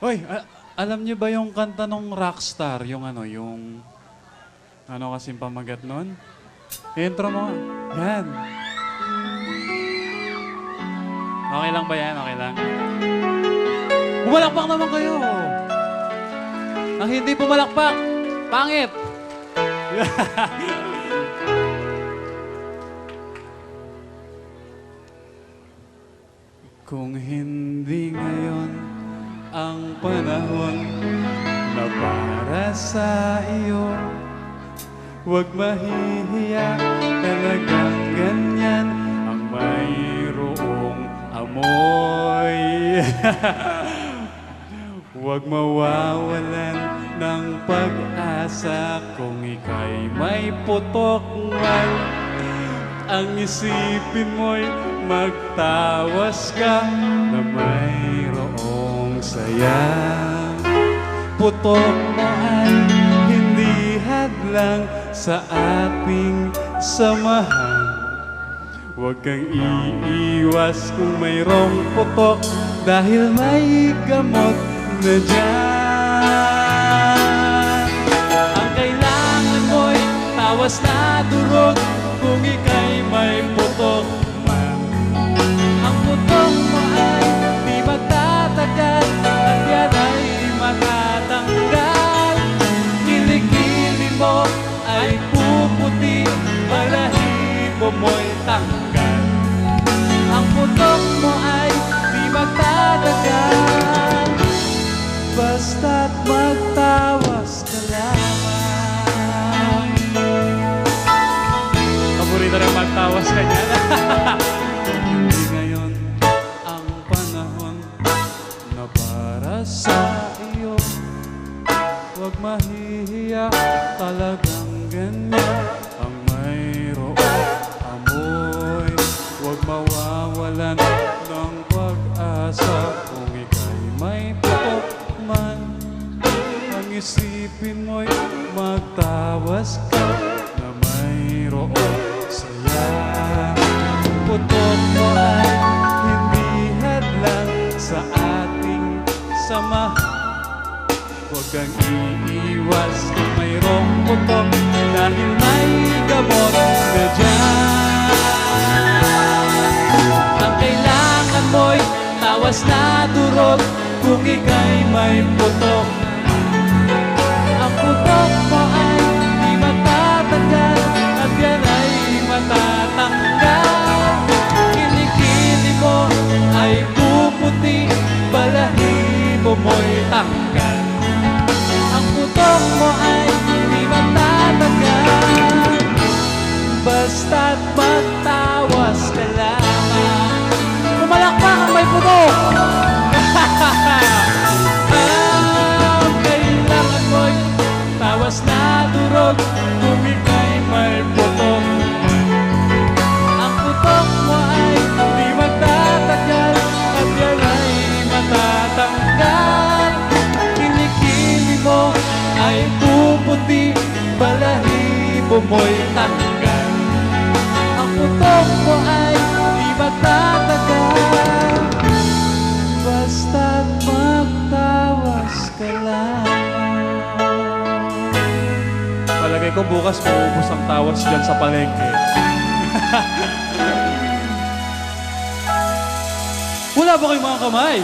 Hoy, alam niyo ba yung kanta nung Rockstar? Yung ano, kasing pamagat nun? Intro mo. Yan. Okay lang ba yan? Okay lang. Pumalakpak naman kayo. Ang hindi pumalakpak, pangit. Kung hindi ngayon ang panahon na para sa iyo, huwag mahihiya, talagang ganyan ang mayroong amoy. Huwag mawawalan ng pag-asa kung ika'y may putok man. Ang isipin mo'y magtawas ka na mayroong saya. Putok mo ay hindi hadlang sa ating samahan. Huwag kang iiwas kung mayroong putok dahil may gamot na dyan. Ang kailangan mo'y tawas na durog kung ika'y may putok man. Ang putok mo ay di magtatagal at yan ay matatanggal. Kilikili mo ay puputi, balahibo mo'y tanggal. Ang putok mo ay di magtatagal, basta't magtawas ka lamang. Paborito rin magtawas ka niya. Hindi ngayon ang panahon na para sa iyo. Huwag mahihiya, talagang ganyan ang mayroong amoy. Huwag mawawalan ng pag-asa kung ika'y may putok man. Ang isipin mo'y magtawas ka na mayroong saya. Putok mo ay hindi hadlang sa ating samahan. Huwag kang iiwas kung mayroong putok dahil may gamot na dyan. Ang kailangan mo'y tawas na durog kung ika'y may putok. Ang putok mo ay di matatanggal at yan ay matatanggal. Kilikili mo ay puputi, balahibo mo'y tanggal. Ang putok mo ay di matatanggal, basta't magtawas ka lamang. Pumalakpak ang may putok! Ang kailangan mo'y tawas na durog kung ika'y may putok. Ang putok mo ay di magtatagal at yan ay matatanggal. Kilikili mo ay puputi, balahibo mo'y tanggal. Ang putok mo ay di magtatagal, basta't magtawas ka lamang. Palagay ko bukas maubos ang tawas dyan sa palengke. Wala ba kayong mga kamay?